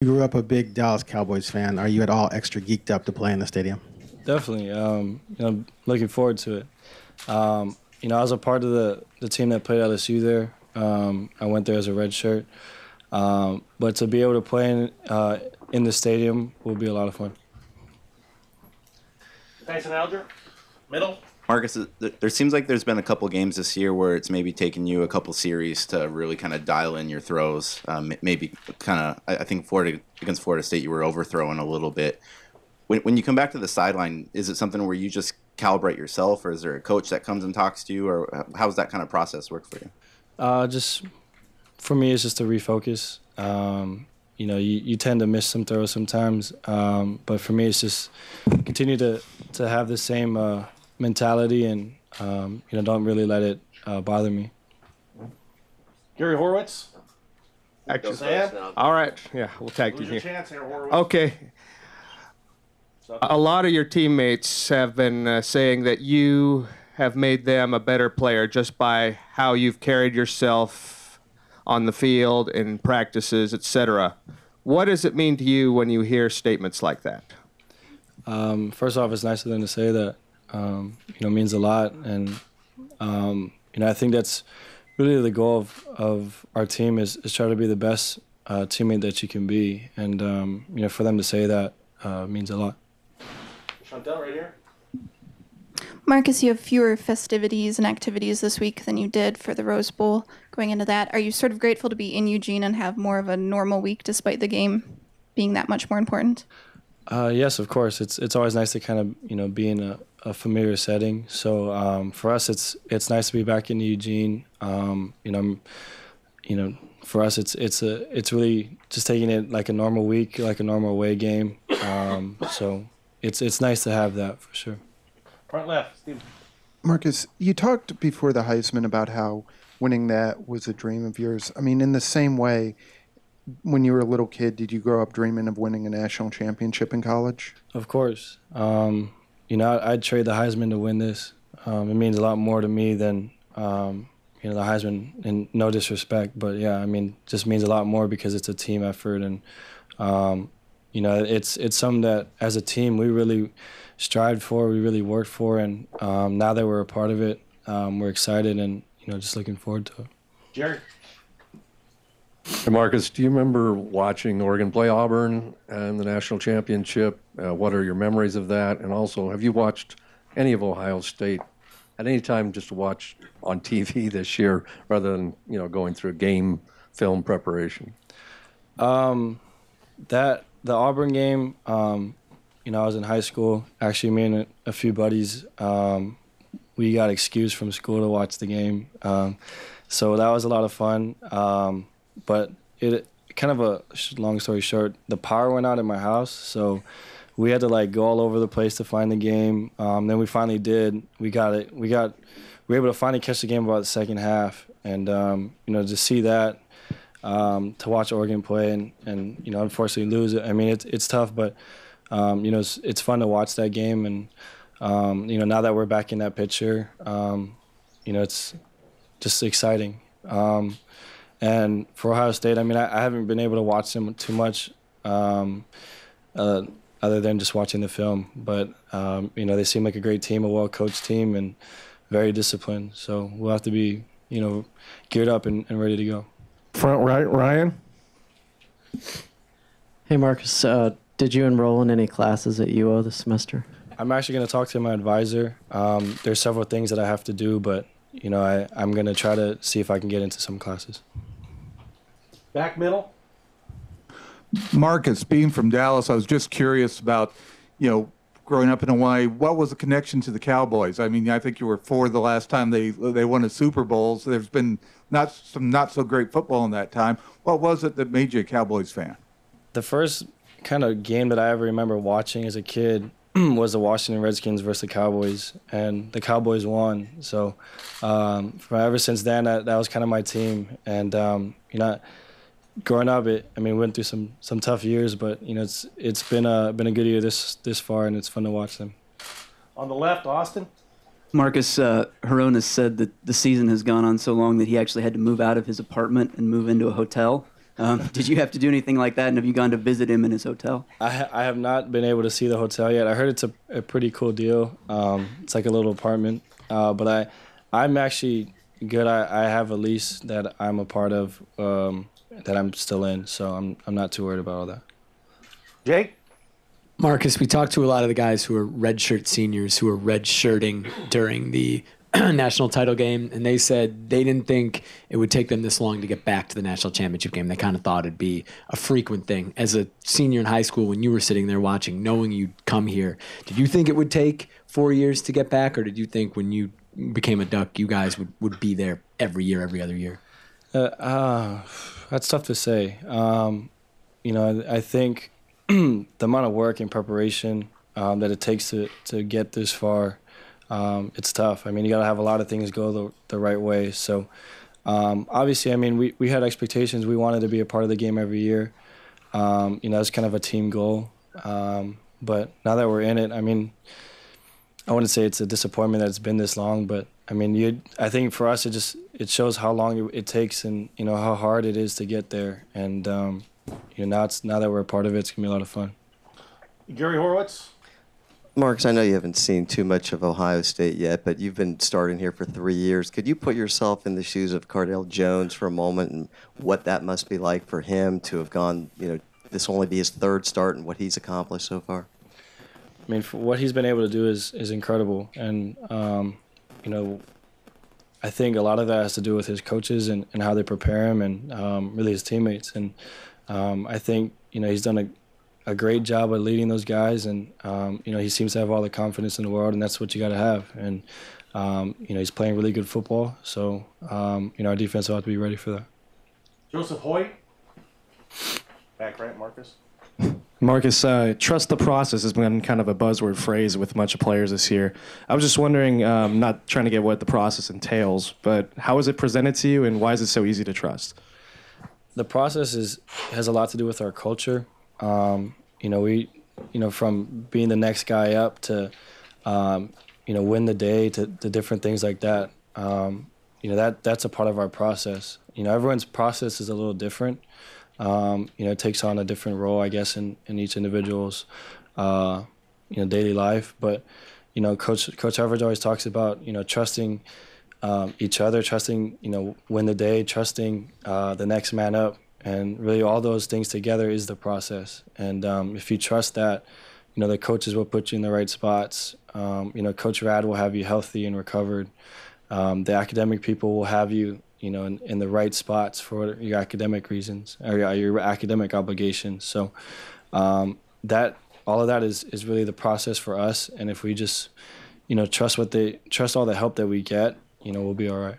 You grew up a big Dallas Cowboys fan. Are you at all extra geeked up to play in the stadium? Definitely. Looking forward to it. I was a part of the team that played LSU there. I went there as a red shirt. But to be able to play in the stadium will be a lot of fun. Tyson Alger, middle. Marcus, there seems like there's been a couple games this year where it's maybe taken you a couple series to really kind of dial in your throws. Maybe kind of, I think against Florida State, you were overthrowing a little bit. When you come back to the sideline, is it something where you just calibrate yourself, or is there a coach that comes and talks to you, or how does that kind of process work for you? Just for me, it's just to refocus. You tend to miss some throws sometimes, but for me, it's just continue to have the same mentality and don't really let it bother me. Gary Horwitz. Actually, all right. Yeah, we'll tag team here. Chance here, Horwitz. Okay. A lot of your teammates have been saying that you have made them a better player just by how you've carried yourself on the field, in practices, etc. What does it mean to you when you hear statements like that? First off, it's nice of them to say that. Means a lot, and I think that's really the goal of our team is try to be the best teammate that you can be, and for them to say that means a lot. Chantel, right here. Marcus, you have fewer festivities and activities this week than you did for the Rose Bowl. Going into that, are you sort of grateful to be in Eugene and have more of a normal week despite the game being that much more important? Yes, of course. It's always nice to kind of be in a familiar setting. So for us, it's nice to be back in Eugene. For us, it's really just taking it like a normal week, like a normal away game. So it's nice to have that for sure. Front left, Steve. Marcus, you talked before the Heisman about how winning that was a dream of yours. I mean, in the same way, when you were a little kid, did you grow up dreaming of winning a national championship in college? Of course. I'd trade the Heisman to win this. It means a lot more to me than, the Heisman, and no disrespect. But, yeah, just means a lot more because it's a team effort. And, it's something that, as a team, we really strived for, we really worked for. And now that we're a part of it, we're excited and, just looking forward to it. Jerry. Hey Marcus, do you remember watching Oregon play Auburn in the national championship? What are your memories of that? And also, have you watched any of Ohio State at any time just to watch on TV this year rather than going through game film preparation? The Auburn game, I was in high school. Actually, me and a few buddies, we got excused from school to watch the game. So that was a lot of fun. But it kind of a long story short, the power went out in my house, so we had to go all over the place to find the game. Then we finally did. We got it. We were able to finally catch the game about the second half, and to see that, to watch Oregon play and unfortunately lose it. It's tough, but it's fun to watch that game, and now that we're back in that picture, it's just exciting. And for Ohio State, I haven't been able to watch them too much other than just watching the film. But, they seem like a great team, a well-coached team, and very disciplined. So we'll have to be, geared up and ready to go. Front right, Ryan. Hey, Marcus, did you enroll in any classes at UO this semester? I'm actually going to talk to my advisor. There's several things that I have to do, but I'm going to try to see if I can get into some classes. Back middle. Marcus, being from Dallas, I was just curious about, growing up in Hawaii, what was the connection to the Cowboys? I think you were for the last time they won a Super Bowl. So there's been some not so great football in that time. What was it that made you a Cowboys fan? The first kind of game that I ever remember watching as a kid was the Washington Redskins versus the Cowboys, and the Cowboys won. So ever since then, that was kind of my team. And growing up, we went through some tough years, but it's been a good year this far, and it's fun to watch them. On the left, Austin. Marcus, Hroniss said that the season has gone on so long that he actually had to move out of his apartment and move into a hotel. Did you have to do anything like that, and have you gone to visit him in his hotel? I have not been able to see the hotel yet. I heard it's a pretty cool deal. It's like a little apartment. But I'm actually good. I have a lease that I'm a part of that I'm still in, so I'm not too worried about all that. Jake? Marcus, we talked to a lot of the guys who are redshirt seniors who are redshirting during the national title game, and they said they didn't think it would take them this long to get back to the national championship game. They kind of thought it'd be a frequent thing. As a senior in high school, when you were sitting there watching, knowing you'd come here, did you think it would take 4 years to get back, or did you think when you became a Duck, you guys would be there every year, every other year? That's tough to say. I think the amount of work and preparation that it takes to get this far, it's tough. I mean, you got to have a lot of things go the right way. So, obviously, I mean, we had expectations. We wanted to be a part of the game every year. It's kind of a team goal. But now that we're in it, I mean, I wouldn't say it's a disappointment that it's been this long, but I mean, I think for us, it shows how long it takes and, how hard it is to get there. And, now that we're a part of it, it's going to be a lot of fun. Gary Horowitz? Marcus, I know you haven't seen too much of Ohio State yet, but you've been starting here for 3 years. Could you put yourself in the shoes of Cardale Jones for a moment and what that must be like for him to have gone, this will only be his third start and what he's accomplished so far? I mean, for what he's been able to do is incredible. And, I think a lot of that has to do with his coaches and how they prepare him and really his teammates. And I think, he's done a great job of leading those guys. And, he seems to have all the confidence in the world, and that's what you got to have. And, he's playing really good football. So, our defense will have to be ready for that. Joseph Hoyt? Back right, Marcus? Marcus, trust the process has been kind of a buzzword phrase with a bunch of players this year. I was just wondering, not trying to get what the process entails, but how is it presented to you, and why is it so easy to trust? The process has a lot to do with our culture. From being the next guy up to, win the day to different things like that. That's a part of our process. Everyone's process is a little different. It takes on a different role, I guess, in each individual's, daily life. But, Coach Helfrich always talks about, trusting each other, trusting, win the day, trusting the next man up. And really all those things together is the process. And if you trust that, the coaches will put you in the right spots. Coach Rad will have you healthy and recovered. The academic people will have you, in the right spots for your academic reasons or your academic obligations. So all of that is really the process for us. And if we just, trust all the help that we get, we'll be all right.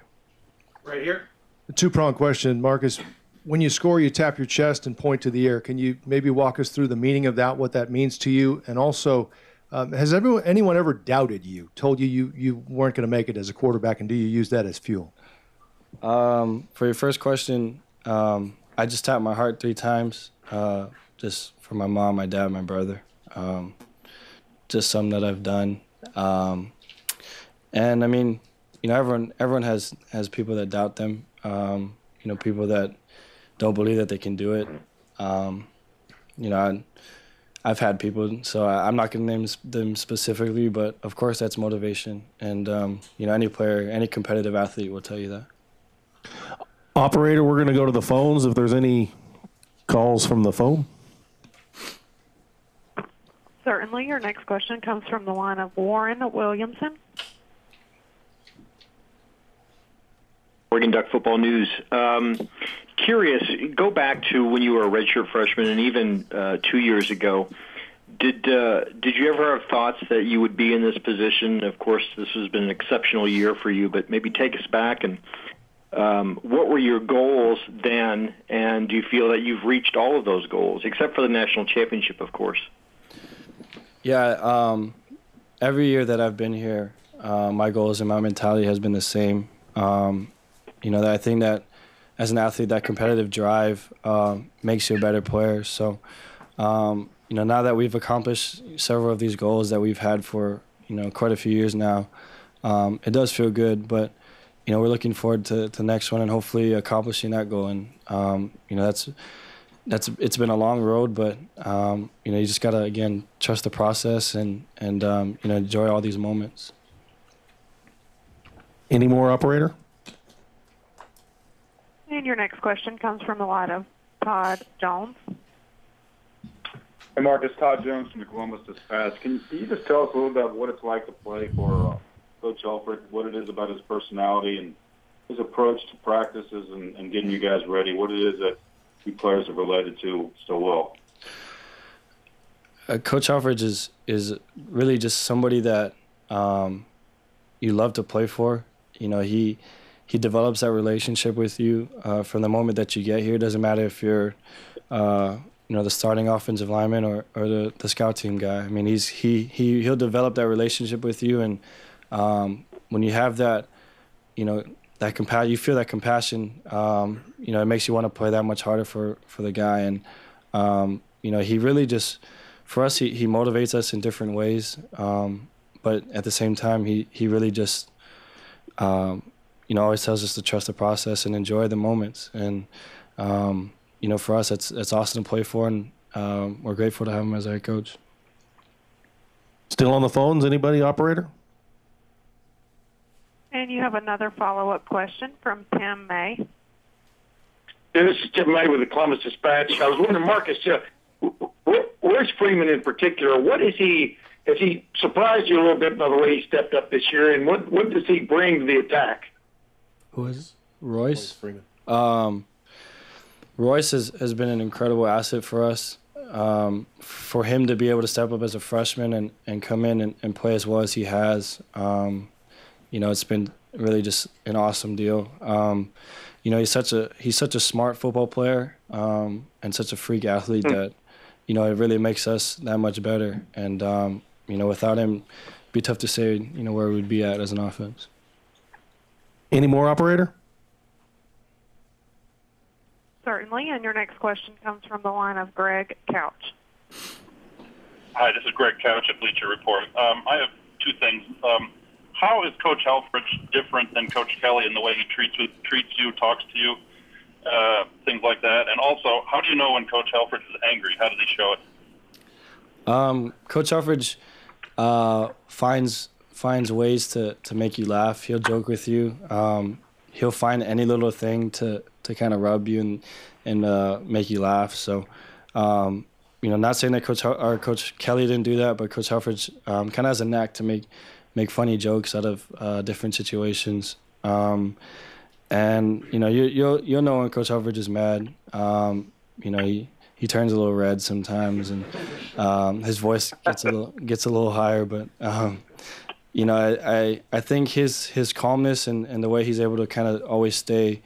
Right here. A two-pronged question, Marcus. When you score, you tap your chest and point to the air. Can you maybe walk us through the meaning of that, what that means to you? And also, has anyone ever doubted you, told you weren't going to make it as a quarterback, and do you use that as fuel? For your first question, I just tapped my heart 3 times, just for my mom, my dad, my brother. Just something that I've done. And I mean, everyone has people that doubt them. People that don't believe that they can do it. I've had people, so I'm not going to name them specifically, but of course that's motivation. And, any player, any competitive athlete will tell you that. Operator, we're going to go to the phones if there's any calls from the phone. Certainly. Your next question comes from the line of Warren Williamson. Oregon Duck Football News. Curious, go back to when you were a redshirt freshman and even 2 years ago. Did you ever have thoughts that you would be in this position? Of course, this has been an exceptional year for you, but maybe take us back and what were your goals then, and do you feel that you've reached all of those goals, except for the national championship, of course? Yeah, every year that I've been here, my goals and my mentality has been the same. I think that as an athlete, that competitive drive makes you a better player. So, now that we've accomplished several of these goals that we've had for, quite a few years now, it does feel good. But, we're looking forward to the next one and hopefully accomplishing that goal. And it's been a long road, but you just gotta again trust the process and enjoy all these moments. Any more, operator? And your next question comes from the line of Todd Jones. Hey, Marcus, Todd Jones from the Columbus Dispatch. Can you just tell us a little about what it's like to play for Coach Helfrich, what it is about his personality and his approach to practices and getting you guys ready, what it is that you players have related to so well? Coach Helfrich is really just somebody that you love to play for. He develops that relationship with you from the moment that you get here. It doesn't matter if you're the starting offensive lineman or the scout team guy. I mean, he'll develop that relationship with you, and when you have that, you feel that compassion. It makes you want to play that much harder for the guy, and he really just, for us, he motivates us in different ways. But at the same time, he really just always tells us to trust the process and enjoy the moments. And for us, it's awesome to play for, and we're grateful to have him as our head coach. Still on the phones? Anybody, operator? And you have another follow-up question from Tim May. Yeah, this is Tim May with the Columbus Dispatch. I was wondering, Marcus, where's Freeman in particular? Has he surprised you a little bit by the way he stepped up this year, and what does he bring to the attack? Who is Royce Freeman? Royce has been an incredible asset for us. For him to be able to step up as a freshman and come in and play as well as he has, it's been really just an awesome deal. He's such a smart football player and such a freak athlete that it really makes us that much better. And without him, it'd be tough to say where we'd be at as an offense. Any more, operator? Certainly, and your next question comes from the line of Greg Couch. Hi, this is Greg Couch at Bleacher Report. I have two things. How is Coach Helfrich different than Coach Kelly in the way he treats you, talks to you, things like that? And also, how do you know when Coach Helfrich is angry? How does he show it? Coach Helfrich finds ways to make you laugh. He'll joke with you. He'll find any little thing to kind of rub you and make you laugh. So, not saying that Coach Kelly didn't do that, but Coach Helfrich kind of has a knack to make funny jokes out of different situations. And you'll know when Coach Helfrich is mad. He turns a little red sometimes, and his voice gets a little higher. But I think his calmness and the way he's able to kind of always stay,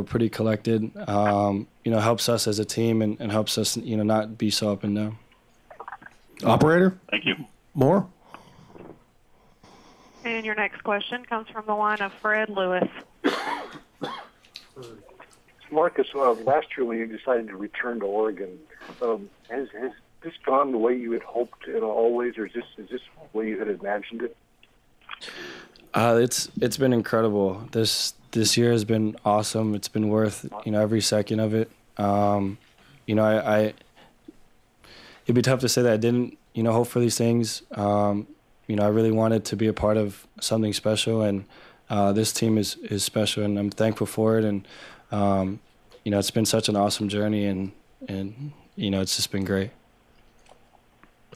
pretty collected, helps us as a team and helps us, not be so up and down. Operator? Thank you. More? And your next question comes from the line of Fred Lewis. Marcus, last year when you decided to return to Oregon, has this gone the way you had hoped always, or is this the way you had imagined it? It's been incredible. This year has been awesome. It's been worth every second of it. It'd be tough to say that I didn't hope for these things. I really wanted to be a part of something special, and this team is special, and I'm thankful for it. And it's been such an awesome journey, and it's just been great.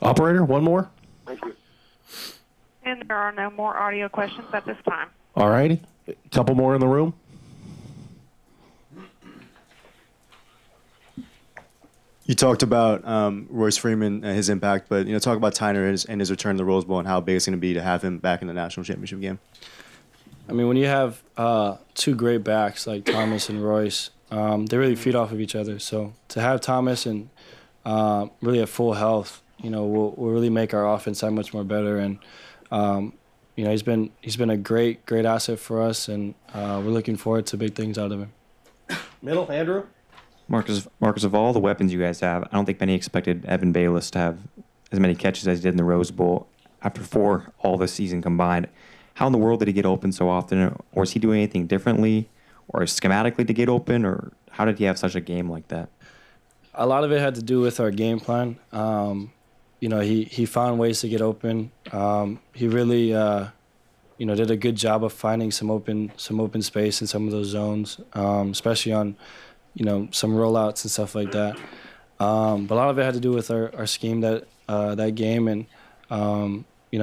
Operator, one more. Thank you. And there are no more audio questions at this time. All righty. A couple more in the room. You talked about Royce Freeman and his impact, but talk about Tyner and his return to the Rose Bowl and how big it's going to be to have him back in the national championship game. I mean, when you have two great backs like Thomas and Royce, they really feed off of each other. So to have Thomas and really at full health, will really make our offense that much more better. And he's been a great asset for us, and we're looking forward to big things out of him. Middle, Andrew. Marcus, of all the weapons you guys have, I don't think many expected Evan Bayless to have as many catches as he did in the Rose Bowl after 4 all this season combined. how in the world did he get open so often? Or was he doing anything differently or schematically to get open? Or how did he have such a game like that? A lot of it had to do with our game plan. He found ways to get open. He really, did a good job of finding some open space in some of those zones, especially on, some rollouts and stuff like that. But a lot of it had to do with our scheme that game, and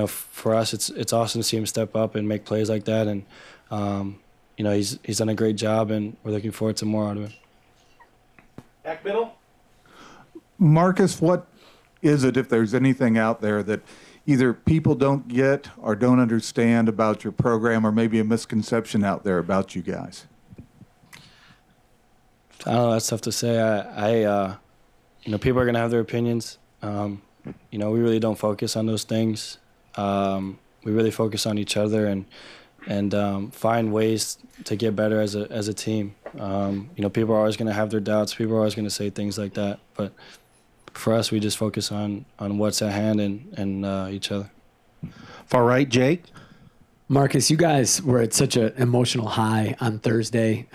for us, it's awesome to see him step up and make plays like that. And he's done a great job, and we're looking forward to more out of him. Back middle. Marcus, what is it, if there's anything out there that either people don't get or don't understand about your program, or maybe a misconception out there about you guys? I don't know. That's tough to say. People are gonna have their opinions. We really don't focus on those things. We really focus on each other and find ways to get better as a team. People are always gonna have their doubts. People are always gonna say things like that. But for us, we just focus on what's at hand and each other. Far right, Jake. Marcus, you guys were at such an emotional high on Thursday,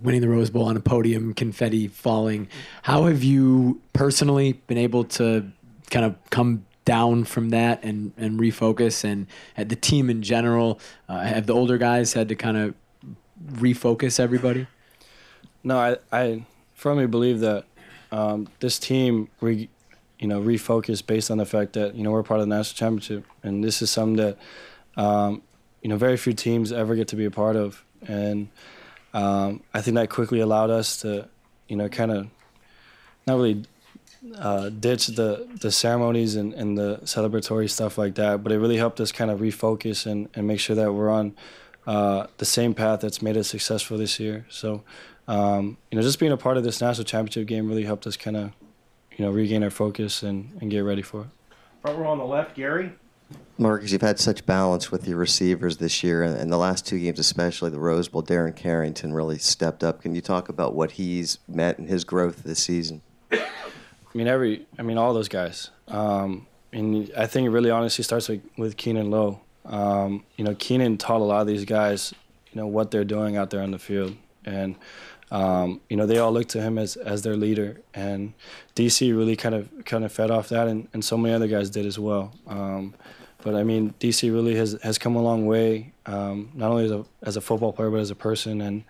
winning the Rose Bowl on a podium, confetti falling. How have you personally been able to kind of come down from that and refocus? And the team in general, have the older guys had to kind of refocus everybody? No, I firmly believe that this team refocused based on the fact that we're part of the national championship, and this is something that very few teams ever get to be a part of. And I think that quickly allowed us to kind of not really ditch the ceremonies and the celebratory stuff like that, but it really helped us kind of refocus and make sure that we're on the same path that's made us successful this year. So just being a part of this national championship game really helped us kind of regain our focus and get ready for it. Front row on the left, Gary. Marcus, you've had such balance with your receivers this year, and the last two games, especially the Rose Bowl, Darren Carrington really stepped up. Can you talk about what he's meant in his growth this season? All those guys. And I think it really honestly starts with Keenan Lowe. Keenan taught a lot of these guys, what they're doing out there on the field. And, they all look to him as their leader. And DC really kind of fed off that, and so many other guys did as well. But DC really has come a long way, not only as a football player, but as a person. And,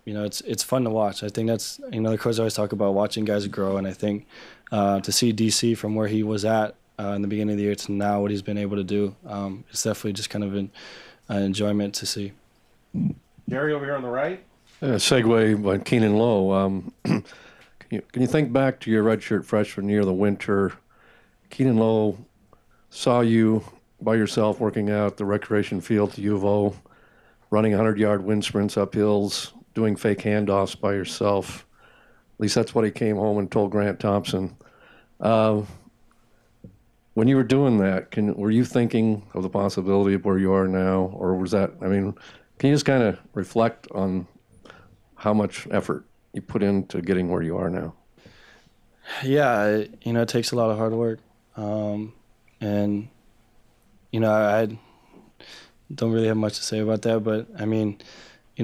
it's fun to watch. I think that's, the coaches always talk about watching guys grow. And I think to see DC from where he was at in the beginning of the year to now, what he's been able to do, it's definitely just kind of an enjoyment to see. Jerry over here on the right. Segue on Keenan Lowe. Can you think back to your redshirt freshman year, the winter? Keenan Lowe saw you by yourself working out at the recreation field to U of O, running 100-yard wind sprints up hills, doing fake handoffs by yourself. At least that's what he came home and told Grant Thompson. When you were doing that, were you thinking of the possibility of where you are now? Or was that, can you just kind of reflect on how much effort you put into getting where you are now? Yeah, it takes a lot of hard work. I don't really have much to say about that, but I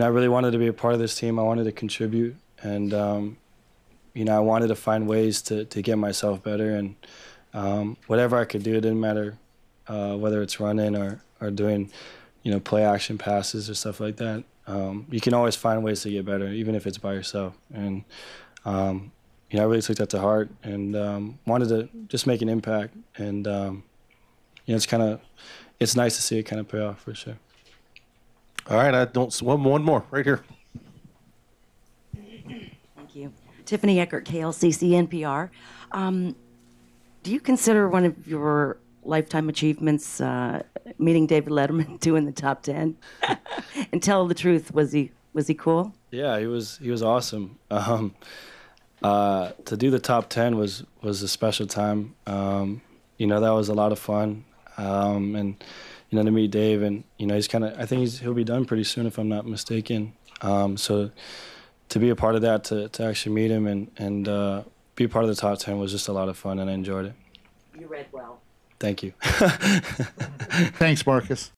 really wanted to be a part of this team. I wanted to contribute, and I wanted to find ways to get myself better, and whatever I could do, it didn't matter whether it's running or doing, play action passes or stuff like that. You can always find ways to get better, even if it's by yourself. And I really took that to heart and wanted to just make an impact. And it's nice to see it kind of pay off for sure. All right, one more right here. Thank you. Tiffany Eckert, KLCC NPR. Do you consider one of your lifetime achievements meeting David Letterman, doing the top 10? And tell the truth, was he cool? Yeah, he was awesome. To do the top 10 was a special time. That was a lot of fun. And to meet Dave, and he's I think he'll be done pretty soon if I'm not mistaken. So to be a part of that, to actually meet him and be part of the top 10 was just a lot of fun, and I enjoyed it. You read well. Thank you. Thanks, Marcus.